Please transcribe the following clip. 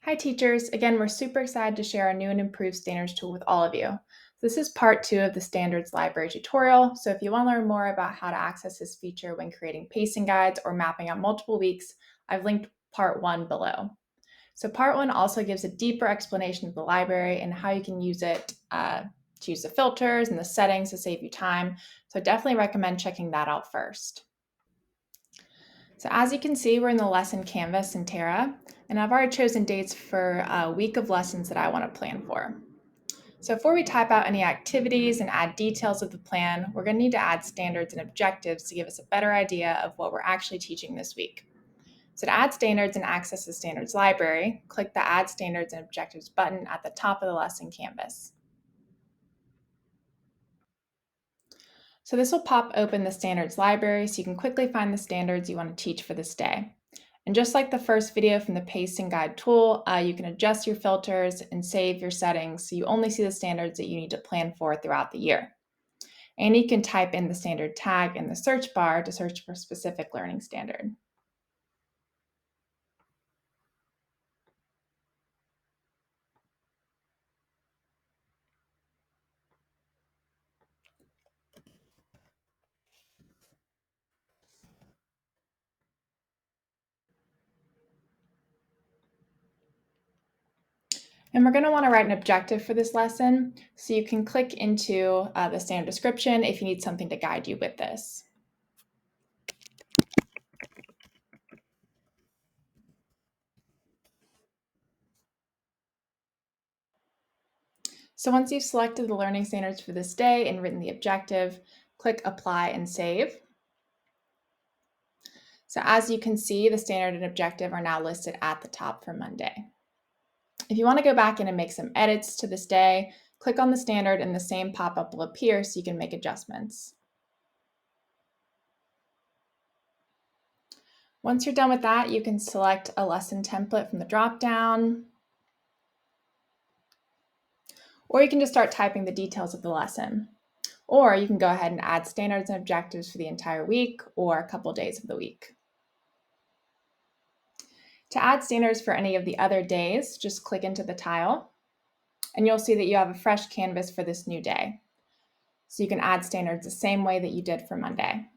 Hi teachers, again we're super excited to share our new and improved standards tool with all of you. This is part 2 of the standards library tutorial, so if you want to learn more about how to access this feature when creating pacing guides or mapping out multiple weeks, I've linked part 1 below. So part 1 also gives a deeper explanation of the library and how you can use it to use the filters and the settings to save you time, so I definitely recommend checking that out first. So as you can see, we're in the lesson canvas in Terra, and I've already chosen dates for a week of lessons that I want to plan for. So before we type out any activities and add details of the plan, we're going to need to add standards and objectives to give us a better idea of what we're actually teaching this week. So to add standards and access the standards library, click the Add Standards and Objectives button at the top of the lesson canvas. So this will pop open the standards library so you can quickly find the standards you want to teach for this day. And just like the first video from the pacing guide tool, you can adjust your filters and save your settings so you only see the standards that you need to plan for throughout the year. And you can type in the standard tag in the search bar to search for a specific learning standard. And we're going to want to write an objective for this lesson, so you can click into the standard description if you need something to guide you with this. So once you've selected the learning standards for this day and written the objective, click Apply and Save. So as you can see, the standard and objective are now listed at the top for Monday. If you want to go back in and make some edits to this day, click on the standard and the same pop-up will appear so you can make adjustments. Once you're done with that, you can select a lesson template from the drop-down, or you can just start typing the details of the lesson. Or you can go ahead and add standards and objectives for the entire week or a couple days of the week. To add standards for any of the other days, just click into the tile, and you'll see that you have a fresh canvas for this new day. So you can add standards the same way that you did for Monday.